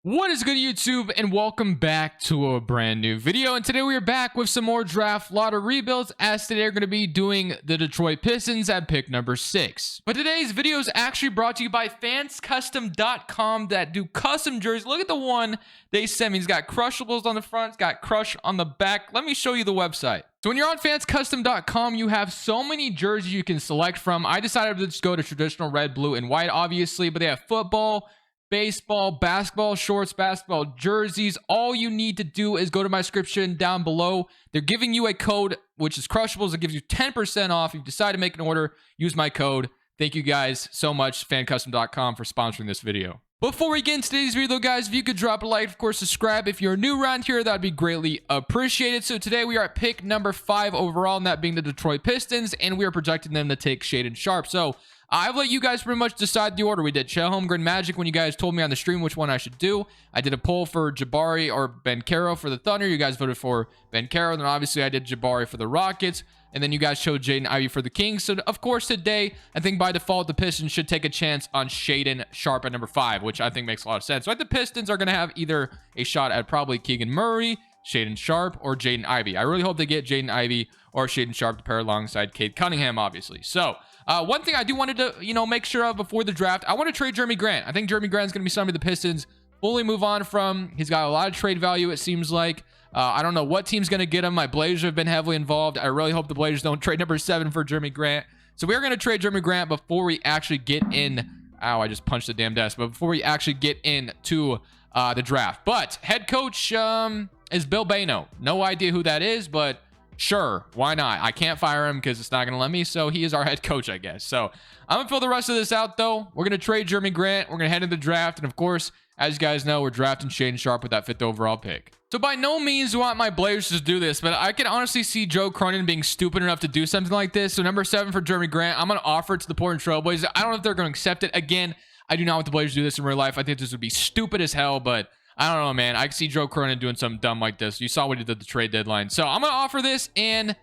What is good, YouTube, and welcome back to a brand new video. And today we are back with some more draft lottery rebuilds, as today we're going to be doing the Detroit Pistons at pick number 6. But today's video is actually brought to you by Fanscustom.com that do custom jerseys. Look at the one they sent me. It's got Crushables on the front, it's got Crush on the back. Let me show you the website. So when you're on Fanscustom.com, you have so many jerseys you can select from. I decided to just go to traditional red, blue, and white, obviously, but they have football, baseball, basketball shorts, basketball jerseys. All you need to do is go to my description down below. They're giving you a code, which is Crushables. It gives you 10% off. If you decide to make an order, use my code. Thank you guys so much, fancustom.com, for sponsoring this video. Before we get into today's video, guys, if you could drop a like, of course, subscribe. If you're new around here, that'd be greatly appreciated. So today we are at pick number 5 overall, and that being the Detroit Pistons, and we are projecting them to take Shaedon Sharpe. So I've let you guys pretty much decide the order. We did Chet Holmgren Magic when you guys told me on the stream which one I should do. I did a poll for Jabari or Banchero for the Thunder. You guys voted for Banchero. Then obviously I did Jabari for the Rockets. And then you guys chose Jaden Ivey for the Kings. So of course today, I think by default, the Pistons should take a chance on Shaedon Sharpe at number 5, which I think makes a lot of sense. So I think the Pistons are going to have either a shot at probably Keegan Murray, Shaedon Sharpe, or Jaden Ivey. I really hope they get Jaden Ivey or Shaedon Sharpe to pair alongside Cade Cunningham, obviously. So one thing I do wanted to, make sure of before the draft, I want to trade Jeremy Grant. I think Jeremy Grant is going to be somebody the Pistons fully move on from. He's got a lot of trade value, it seems like. I don't know what team's going to get him. My Blazers have been heavily involved. I really hope the Blazers don't trade number 7 for Jeremy Grant. So we are going to trade Jeremy Grant before we actually get in. Ow, I just punched the damn desk. But before we actually get into the draft. But head coach is Bill Bano. No idea who that is, but sure, why not? I can't fire him because it's not going to let me, so he is our head coach, I guess. So I'm going to fill the rest of this out, though. We're going to trade Jeremy Grant. We're going to head into the draft, and of course, as you guys know, we're drafting Shaedon Sharpe with that 5th overall pick. So by no means do I want my Blazers to do this, but I can honestly see Joe Cronin being stupid enough to do something like this. So number 7 for Jeremy Grant, I'm going to offer it to the Portland Trail Blazers. I don't know if they're going to accept it. Again, I do not want the Blazers to do this in real life. I think this would be stupid as hell, but I don't know, man. I can see Joe Cronin doing something dumb like this. You saw what he did at the trade deadline. So I'm going to offer this, and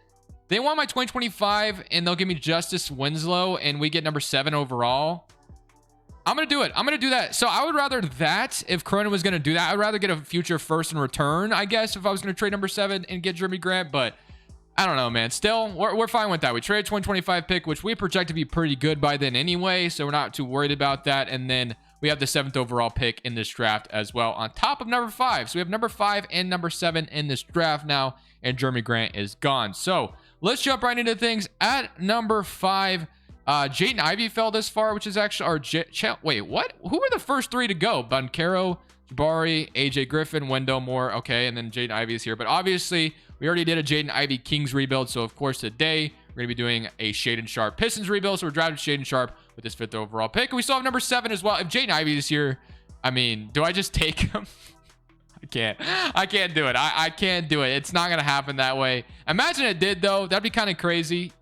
they want my 2025, and they'll give me Justice Winslow, and we get number 7 overall. I'm going to do it. I'm going to do that. So I would rather that, if Cronin was going to do that, I'd rather get a future first in return, I guess, if I was going to trade number 7 and get Jeremy Grant. But I don't know, man. Still, we're fine with that. We traded 2025 pick, which we project to be pretty good by then anyway, so we're not too worried about that. And then we have the 7th overall pick in this draft as well, on top of number 5. So we have number 5 and number 7 in this draft now, and Jeremy Grant is gone. So let's jump right into things. At number 5, Jaden Ivey fell this far, which is actually wait, what? Who were the first 3 to go? Banchero, Jabari, AJ Griffin, Wendell Moore. Okay, and then Jaden Ivey is here. But obviously, we already did a Jaden Ivey Kings rebuild. So of course, today we're going to be doing a Shaedon Sharpe Pistons rebuild. So we're drafting Shaedon Sharpe with this 5th overall pick. And we still have number 7 as well. If Jaden Ivey is here, I mean, do I just take him? I can't do it. I can't do it. It's not going to happen that way. Imagine it did, though. That'd be kind of crazy.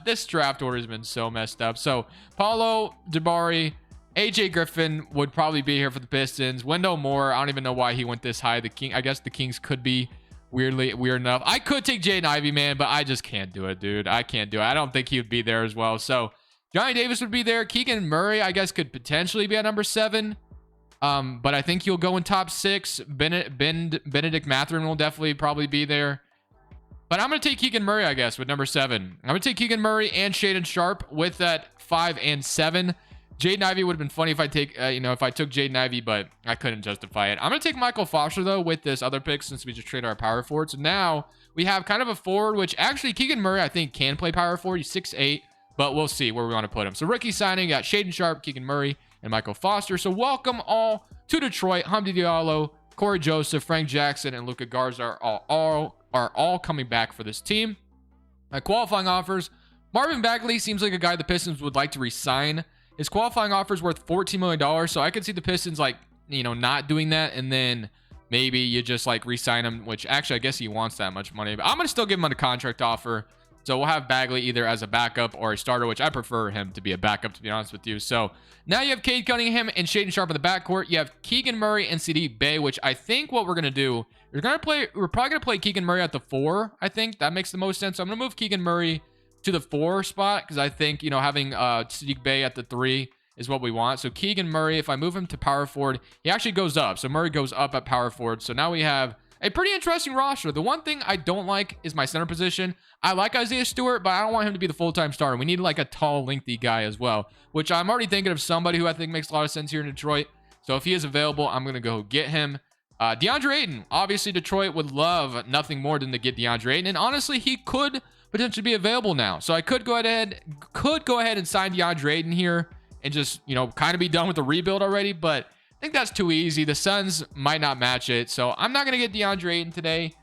This draft order has been so messed up. So Paulo, Jabari, AJ Griffin would probably be here for the Pistons. Wendell Moore, I don't even know why he went this high. I guess the Kings could be weird enough. I could take Jaden Ivey, man, but I just can't do it, dude. I can't do it. I don't think he would be there as well. So Johnny Davis would be there. Keegan Murray, I guess, could potentially be at number 7. But I think he'll go in top 6. Benedict Mathurin will definitely probably be there. But I'm going to take Keegan Murray, I guess, with number 7. I'm going to take Keegan Murray and Shaedon Sharpe with that 5 and 7. Jaden Ivey would have been funny if I take, if I took Jaden Ivey, but I couldn't justify it. I'm going to take Michael Foster, though, with this other pick, since we just traded our power forward. So now we have kind of a forward, which actually Keegan Murray, I think, can play power forward. He's 6'8", but we'll see where we want to put him. So rookie signing, got Shaedon Sharpe, Keegan Murray, and Michael Foster. So welcome all to Detroit. Hamdi Diallo, Corey Joseph, Frank Jackson, and Luka Garza are all coming back for this team. Qualifying offers. Marvin Bagley seems like a guy the Pistons would like to re-sign. His qualifying offer is worth $14 million, so I could see the Pistons not doing that, and then maybe you just re-sign him, which actually I guess he wants that much money. But I'm going to still give him a contract offer. So we'll have Bagley either as a backup or a starter, which I prefer him to be a backup, to be honest with you. So now you have Cade Cunningham and Shaedon Sharpe in the backcourt. You have Keegan Murray and Saddiq Bey, which I think what we're going to do, we're probably going to play Keegan Murray at the 4. I think that makes the most sense. So I'm going to move Keegan Murray to the 4 spot, because I think, having Saddiq Bey at the 3 is what we want. So Keegan Murray, if I move him to power forward, he actually goes up. So Murray goes up at power forward. So now we have a pretty interesting roster. The one thing I don't like is my center position. I like Isaiah Stewart, but I don't want him to be the full-time starter. We need like a tall, lengthy guy as well, which I'm already thinking of somebody who I think makes a lot of sense here in Detroit. So if he is available, I'm going to go get him. DeAndre Ayton, obviously Detroit would love nothing more than to get DeAndre Ayton, and honestly, he could potentially be available now. So I could go ahead and sign DeAndre Ayton here and just, kind of be done with the rebuild already, but I think that's too easy. The Suns might not match it, so I'm not going to get DeAndre Ayton today.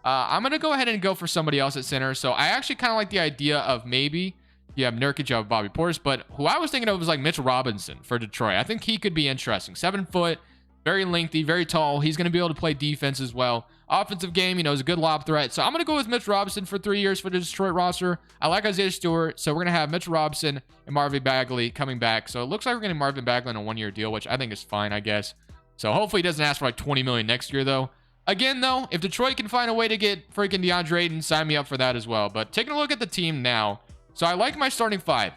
I'm going to go ahead and go for somebody else at center. So I actually kind of like the idea of maybe you have Nurkic, you have Bobby Portis, but who I was thinking of was like Mitch Robinson for Detroit. I think he could be interesting. 7 foot, very lengthy, very tall. He's going to be able to play defense as well. Offensive game, is a good lob threat. So I'm going to go with Mitch Robinson for 3 years for the Detroit roster. I like Isaiah Stewart. So we're going to have Mitch Robinson and Marvin Bagley coming back. So it looks like we're getting Marvin Bagley on a 1-year deal, which I think is fine, I guess. So hopefully he doesn't ask for like $20 million next year, though. Again, though, if Detroit can find a way to get freaking DeAndre Ayton, sign me up for that as well. But taking a look at the team now. So I like my starting 5.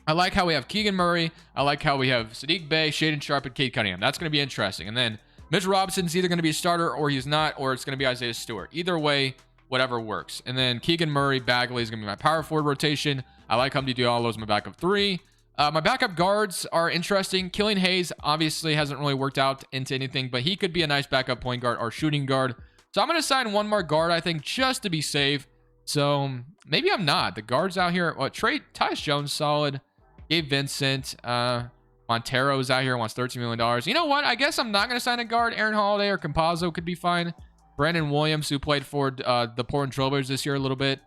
I like how we have Keegan Murray. I like how we have Saddiq Bey, Shaedon Sharpe, and Cade Cunningham. That's going to be interesting. And then Mitch Robinson's either going to be a starter or he's not, or it's going to be Isaiah Stewart. Either way, whatever works. And then Keegan Murray, Bagley is going to be my power forward rotation. I like Hamdi Diallo as my backup 3. My backup guards are interesting. Killian Hayes obviously hasn't really worked out into anything, but he could be a nice backup point guard or shooting guard. So I'm going to sign one more guard, I think, just to be safe. So maybe I'm not. The guards out here, Tyus Jones, solid. Gabe Vincent, Montero's out here, wants $13 million. You know what? I guess I'm not going to sign a guard. Aaron Holiday or Campazzo could be fine. Brandon Williams, who played for the Portland Trailblazers this year a little bit.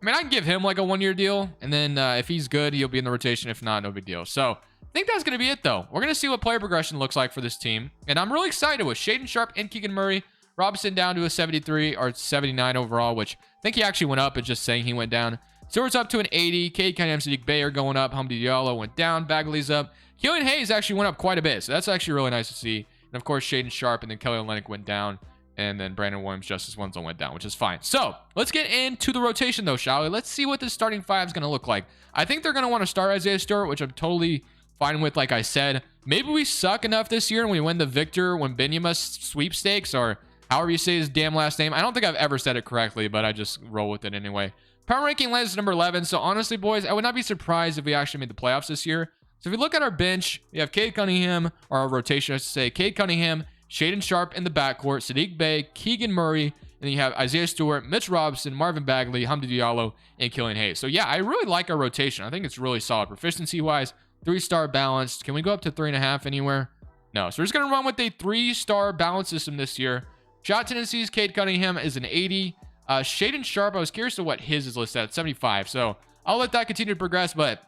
I mean, I can give him like a 1-year deal, and then if he's good, he'll be in the rotation. If not, no big deal. So I think that's going to be it, though. We're going to see what player progression looks like for this team, and I'm really excited with Shaedon Sharpe and Keegan Murray. Robinson down to a 73 or 79 overall, which I think he actually went up. It's just saying he went down. Stewart's up to an 80. Cade Cunningham, Saddiq Bey are going up. Hamdi Diallo went down. Bagley's up. Killian Hayes actually went up quite a bit, so that's actually really nice to see. And of course, Shaedon Sharpe and then Kelly Olynyk went down. And then Brandon Williams, Justice Winslow went down, which is fine. So let's get into the rotation, though, shall we? Let's see what the starting 5 is going to look like. I think they're going to want to start Isaiah Stewart, which I'm totally fine with, like I said. Maybe we suck enough this year and we win the Victor Wembanyama sweepstakes, or however you say his damn last name. I don't think I've ever said it correctly, but I just roll with it anyway. Power ranking lands at number 11. So honestly, boys, I would not be surprised if we actually made the playoffs this year. So if you look at our bench, we have Cade Cunningham, or our rotation, I should say, Cade Cunningham, Shaedon Sharpe in the backcourt, Saddiq Bey, Keegan Murray, and then you have Isaiah Stewart, Mitch Robinson, Marvin Bagley, Hamdi Diallo, and Killian Hayes. So yeah, I really like our rotation. I think it's really solid proficiency-wise. 3-star balanced. Can we go up to 3.5 anywhere? No. So we're just going to run with a 3-star balance system this year. Shot tendencies, Cade Cunningham is an 80. Shaedon Sharpe, I was curious to what his is listed at 75. So I'll let that continue to progress, but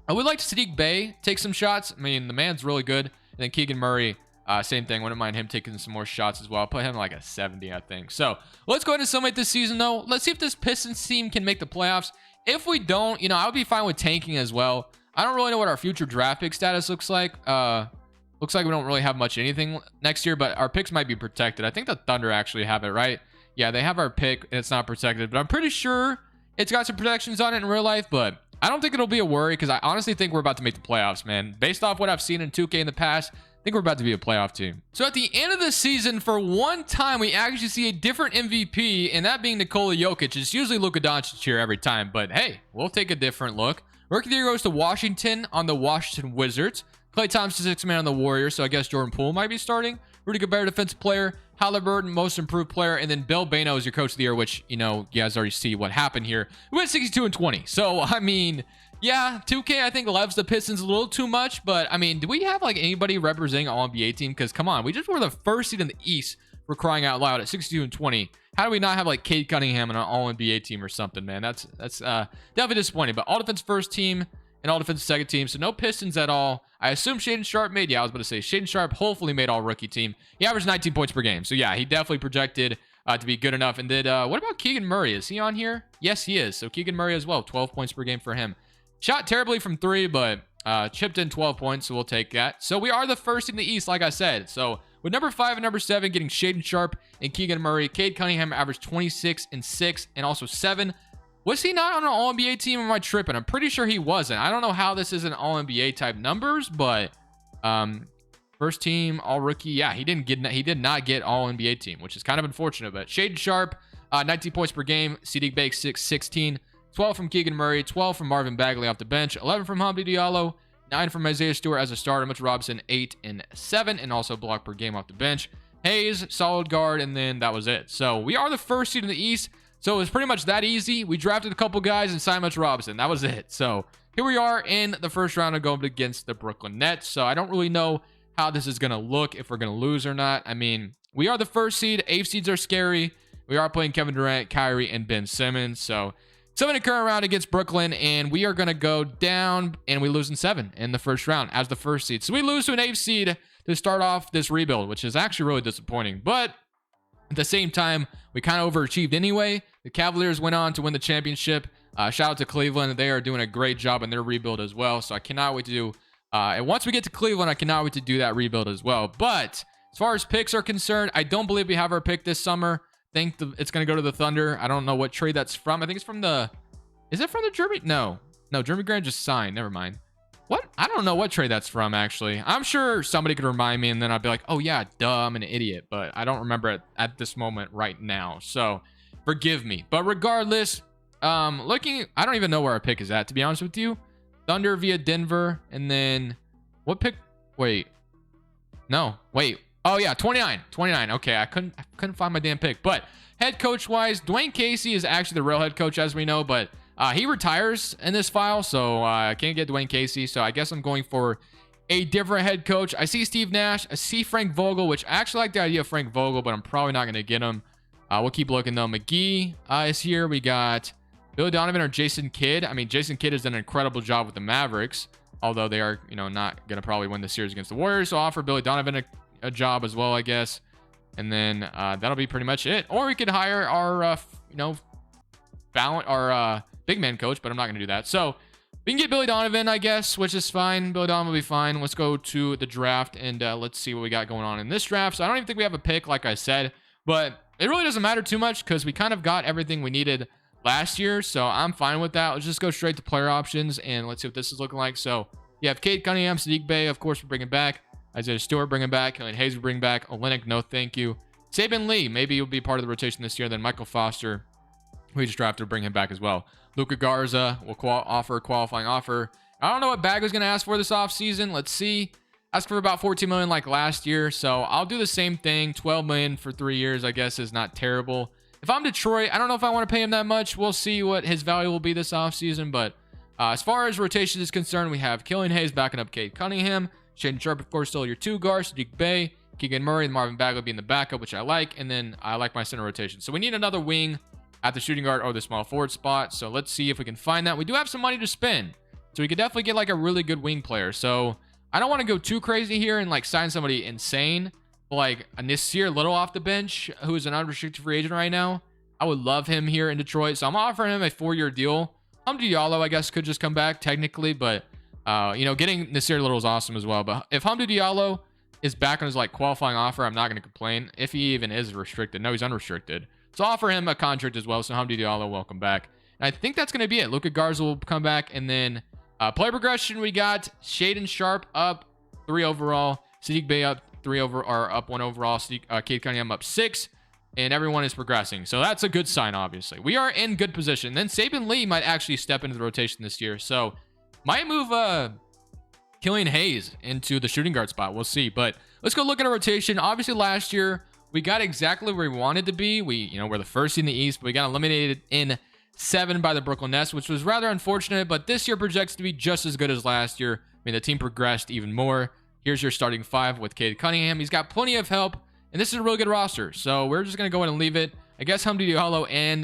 I would like to Saddiq Bey take some shots. I mean, the man's really good. And then Keegan Murray, same thing. Wouldn't mind him taking some more shots as well. I'll put him like a 70, I think. So let's go ahead and summate this season, though. Let's see if this Pistons team can make the playoffs. If we don't, I would be fine with tanking as well. I don't really know what our future draft pick status looks like. Looks like we don't really have much anything next year, but our picks might be protected. I think the Thunder actually have it, right? Yeah, they have our pick, and it's not protected, but I'm pretty sure it's got some protections on it in real life, but I don't think it'll be a worry because I honestly think we're about to make the playoffs, man. Based off what I've seen in 2K in the past, I think we're about to be a playoff team. So at the end of the season, for one time, we actually see a different MVP, and that being Nikola Jokic. It's usually Luka Doncic here every time, but hey, we'll take a different look. Rookie of the Year goes to Washington on the Washington Wizards. Klay Thompson, 6th man on the Warriors, so I guess Jordan Poole might be starting. Rudy Gobert, defensive player. Halliburton, most improved player. And then Bill Bano is your coach of the year, which, you guys already see what happened here. We went 62-20. So, I mean, yeah, 2K, I think, loves the Pistons a little too much. But, I mean, do we have, like, anybody representing all NBA team? Because, come on, we just were the first seed in the East for crying out loud at 62-20. How do we not have, like, Cade Cunningham on an all-NBA team or something, man? That's definitely disappointing. But all defense first team and all defensive second team. So no Pistons at all. I assume Shaedon Sharpe made. Yeah, I was about to say Shaedon Sharpe hopefully made all rookie team. He averaged 19 points per game. So yeah, he definitely projected to be good enough. And then what about Keegan Murray? Is he on here? Yes, he is. So Keegan Murray as well. 12 points per game for him. Shot terribly from 3, but chipped in 12 points. So we'll take that. So we are the first in the East, like I said. So with number 5 and number 7 getting Shaedon Sharpe and Keegan Murray, Cade Cunningham averaged 26 and 6 and also 7. Was he not on an All-NBA team? Or am I tripping? I'm pretty sure he wasn't. I don't know how this is an All-NBA type numbers, but first team All-Rookie. Yeah, he did not get All-NBA team, which is kind of unfortunate. But Shaedon Sharpe, 19 points per game. Saddiq Bey 16, 12 from Keegan Murray, 12 from Marvin Bagley off the bench, 11 from Hamdi Diallo, 9 from Isaiah Stewart as a starter. Mitchell Robinson 8 and 7, and also block per game off the bench. Hayes, solid guard, and then that was it. So we are the first seed in the East. So it was pretty much that easy. We drafted a couple guys and signed Mitchell Robinson. That was it. So here we are in the first round of going against the Brooklyn Nets. So I don't really know how this is going to look, if we're going to lose or not. I mean, we are the first seed. 8 seeds are scary. We are playing Kevin Durant, Kyrie, and Ben Simmons. So 7 in the current round against Brooklyn, and we are going to go down, and we lose in 7 in the first round as the first seed. So we lose to an 8 seed to start off this rebuild, which is actually really disappointing. But at the same time, we kind of overachieved anyway. The Cavaliers went on to win the championship. Shout out to Cleveland. They are doing a great job in their rebuild as well. So I cannot wait to do, and once we get to Cleveland, I cannot wait to do that rebuild as well. But as far as picks are concerned, I don't believe we have our pick this summer. I think it's going to go to the Thunder. I don't know what trade that's from. I think it's from the, is it from the Jeremy? No, Jeremy Grant just signed. Never mind. What? I don't know what trade that's from, actually. I'm sure somebody could remind me, and then I'd be like, oh, yeah, duh, I'm an idiot. But I don't remember it at this moment right now. So forgive me. But regardless, I don't even know where our pick is at, to be honest with you. Thunder via Denver. And then what pick? Wait. No. Wait. Oh, yeah, 29. Okay, I couldn't find my damn pick. But head coach-wise, Dwayne Casey is actually the real head coach, as we know. But he retires in this file, so I can't get Dwayne Casey. So I guess I'm going for a different head coach. I see Steve Nash. I see Frank Vogel, which I actually like the idea of Frank Vogel, but I'm probably not going to get him. We'll keep looking, though. McGee is here. We got Billy Donovan or Jason Kidd. I mean, Jason Kidd has done an incredible job with the Mavericks, although they are, not going to probably win the series against the Warriors. So I'll offer Billy Donovan a job as well, I guess. And then that'll be pretty much it. Or we could hire our, big man coach, but I'm not going to do that. So we can get Billy Donovan, I guess, which is fine. Billy Donovan will be fine. Let's go to the draft, and let's see what we got going on in this draft. So I don't even think we have a pick, like I said, but it really doesn't matter too much because we kind of got everything we needed last year. So I'm fine with that. Let's just go straight to player options, and let's see what this is looking like. So you have Cade Cunningham, Saddiq Bey, of course, we're bringing back. Isaiah Stewart bringing back. Killian Hayes will bring back. Olynyk, no thank you. Saban Lee, maybe he'll be part of the rotation this year. Then Michael Foster, we just drafted to bring him back as well. Luka Garza will offer a qualifying offer. I don't know what Bagley's going to ask for this offseason. Let's see. Ask for about $14 million like last year. So I'll do the same thing. $12 million for 3 years, I guess, is not terrible. If I'm Detroit, I don't know if I want to pay him that much. We'll see what his value will be this offseason. But as far as rotation is concerned, we have Killian Hayes backing up Cade Cunningham. Shaedon Sharpe, of course, still your 2 guards. Saddiq Bey, Keegan Murray, and Marvin Bagley being the backup, which I like. And then I like my center rotation. So we need another wing at the shooting guard or the small forward spot. So let's see if we can find that. We do have some money to spend, so we could definitely get like a really good wing player. So I don't want to go too crazy here and like sign somebody insane, but like a Nasir Little off the bench, who is an unrestricted free agent right now. I would love him here in Detroit. So I'm offering him a 4-year deal. Hamdi Diallo, I guess, could just come back technically, but getting Nasir Little is awesome as well. But if Hamdi Diallo is back on his like qualifying offer, I'm not going to complain. If he even is restricted. No, he's unrestricted. So offer him a contract as well. So Hamdi Diallo, welcome back. And I think that's going to be it. Luka Garza will come back. And then player progression, we got Shaedon Sharpe up 3 overall. Saddiq Bey up 1 overall. Cade Cunningham up 6. And everyone is progressing. So that's a good sign, obviously. We are in good position. Then Saban Lee might actually step into the rotation this year. So might move Killian Hayes into the shooting guard spot. We'll see. But let's go look at our rotation. Obviously, last year, we got exactly where we wanted to be. We're the first in the East, but we got eliminated in 7 by the Brooklyn Nets, which was rather unfortunate, but this year projects to be just as good as last year. I mean, the team progressed even more. Here's your starting 5 with Cade Cunningham. He's got plenty of help, and this is a really good roster, so we're just going to go ahead and leave it. I guess Hamdi Diallo and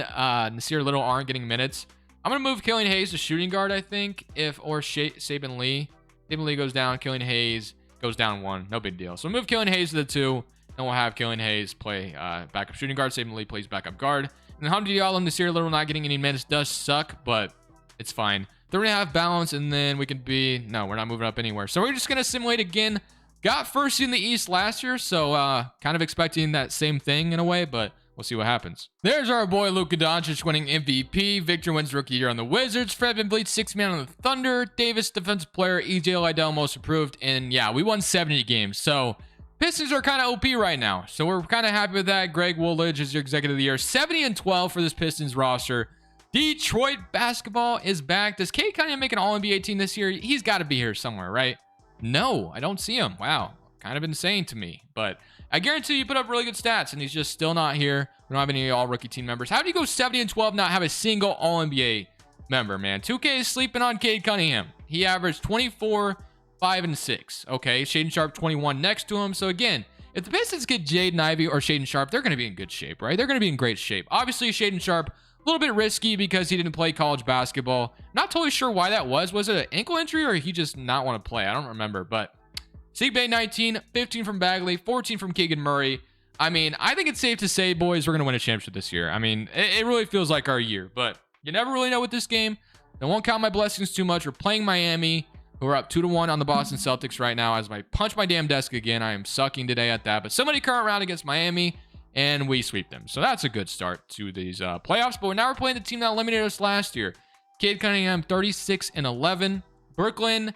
Nasir Little aren't getting minutes. I'm going to move Killian Hayes to shooting guard, I think, Saban Lee. Saban Lee goes down, Killian Hayes goes down 1. No big deal. So we'll move Killian Hayes to the 2. And we'll have Killian Hayes play backup shooting guard. Saban Lee plays backup guard. And Hamdi Diallo and Nasir Little not getting any minutes does suck, but it's fine. 3.5 balance, and then we can be... No, we're not moving up anywhere. So we're just going to simulate again. Got first in the East last year, so kind of expecting that same thing in a way, but we'll see what happens. There's our boy Luka Doncic winning MVP. Victor wins Rookie Year on the Wizards. Fred VanVleet, 6th man on the Thunder. Davis, Defensive Player. EJ Liddell, Most Improved. And yeah, we won 70 games. So Pistons are kind of OP right now. So we're kind of happy with that. Greg Woolidge is your Executive of the Year. 70-12 for this Pistons roster. Detroit basketball is back. Does Cade Cunningham make an All-NBA team this year? He's got to be here somewhere, right? No, I don't see him. Wow. Kind of insane to me. But I guarantee you put up really good stats, and he's just still not here. We don't have any all-rookie team members. How do you go 70-12 not have a single All-NBA member, man? 2K is sleeping on Cade Cunningham. He averaged 24, 5, and 6. Okay, Shaedon Sharpe 21 next to him. So again, if the Pistons get Jaden Ivey or Shaedon Sharpe, they're going to be in good shape, right? They're going to be in great shape. Obviously, Shaedon Sharpe, a little bit risky because he didn't play college basketball. Not totally sure why that was. Was it an ankle injury or he just not want to play? I don't remember. But Sigbay 19, 15 from Bagley, 14 from Keegan Murray. I mean, I think it's safe to say, boys, we're going to win a championship this year. I mean, it really feels like our year. But you never really know with this game. I won't count my blessings too much. We're playing Miami, who are up 2-1 on the Boston Celtics right now. As I punch my damn desk again, I am sucking today at that. But somebody current round against Miami, and we sweep them. So that's a good start to these playoffs. But now we're playing the team that eliminated us last year. Cade Cunningham, 36-11. Brooklyn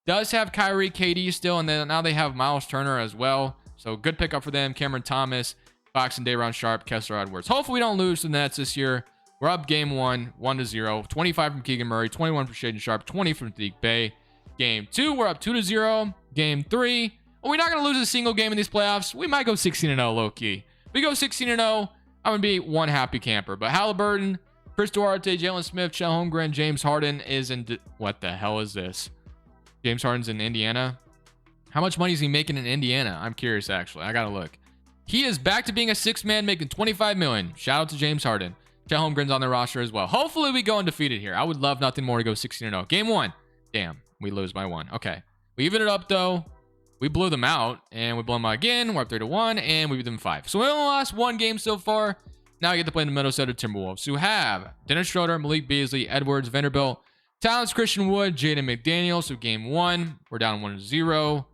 does have Kyrie, KD still, and then now they have Miles Turner as well. So good pickup for them. Cameron Thomas, Fox and Day'Ron Sharpe, Kessler Edwards. Hopefully we don't lose to the Nets this year. We're up game 1, 1-0. 25 from Keegan Murray, 21 from Shaedon Sharpe, 20 from Sadiq Bey. Game 2, we're up 2-0. Game 3, well, we're not going to lose a single game in these playoffs. We might go 16-0 low-key. We go 16-0, I'm going to be one happy camper. But Halliburton, Chris Duarte, Jalen Smith, Chet Holmgren, James Harden is in... What the hell is this? James Harden's in Indiana? How much money is he making in Indiana? I'm curious, actually. I got to look. He is back to being a 6th man, making $25 million. Shout out to James Harden. Chet Holmgren's on the roster as well. Hopefully, we go undefeated here. I would love nothing more to go 16-0. Game 1. Damn, we lose by 1. Okay. We even it up, though. We blew them out, and we blew them out again. We're up 3-1, and we beat them 5. So we only lost 1 game so far. Now we get to play the Minnesota Timberwolves, who have Dennis Schroeder, Malik Beasley, Edwards, Vanderbilt, Towns, Christian Wood, Jaden McDaniel. So game 1, we're down 1-0.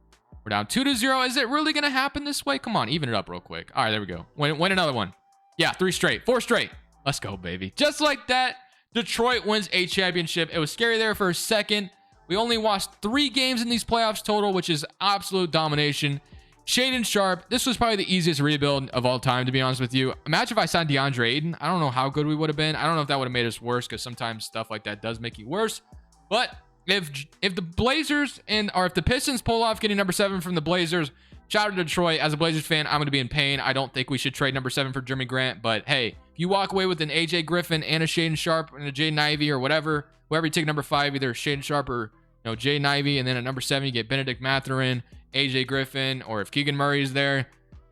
We're down 2-0. Is it really going to happen this way? Come on, even it up real quick. All right, there we go. Win another one. Yeah, 3 straight, 4 straight. Let's go, baby. Just like that, Detroit wins a championship. It was scary there for a second. We only lost 3 games in these playoffs total, which is absolute domination. Shaedon Sharpe, this was probably the easiest rebuild of all time, to be honest with you. Imagine if I signed DeAndre Ayton. I don't know how good we would have been. I don't know if that would have made us worse, because sometimes stuff like that does make you worse. But if the Blazers or if the Pistons pull off getting number 7 from the Blazers, shout out to Detroit. As a Blazers fan, I'm going to be in pain. I don't think we should trade number 7 for Jeremy Grant. But hey, if you walk away with an AJ Griffin and a Shaedon Sharpe and a Jaden Ivey or whatever, whoever you take number 5, either Shaedon Sharpe or Jaden Ivey, and then at number 7 you get Benedict Mathurin, AJ Griffin, or if Keegan Murray is there,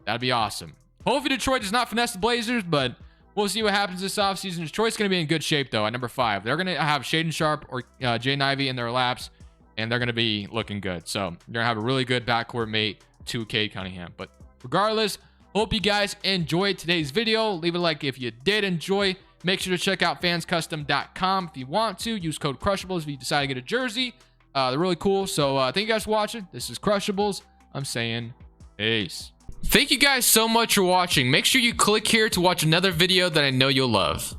that'd be awesome. Hopefully Detroit does not finesse the Blazers, but we'll see what happens this offseason. Detroit's going to be in good shape, though, at number 5. They're going to have Shaedon Sharpe or Jaden Ivey in their laps, and they're going to be looking good. So they're going to have a really good backcourt mate to Cade Cunningham. But regardless, hope you guys enjoyed today's video. Leave a like if you did enjoy. Make sure to check out fanscustom.com if you want to. Use code Crushables if you decide to get a jersey. They're really cool. So thank you guys for watching. This is Crushables. I'm saying peace. Thank you guys so much for watching. Make sure you click here to watch another video that I know you'll love.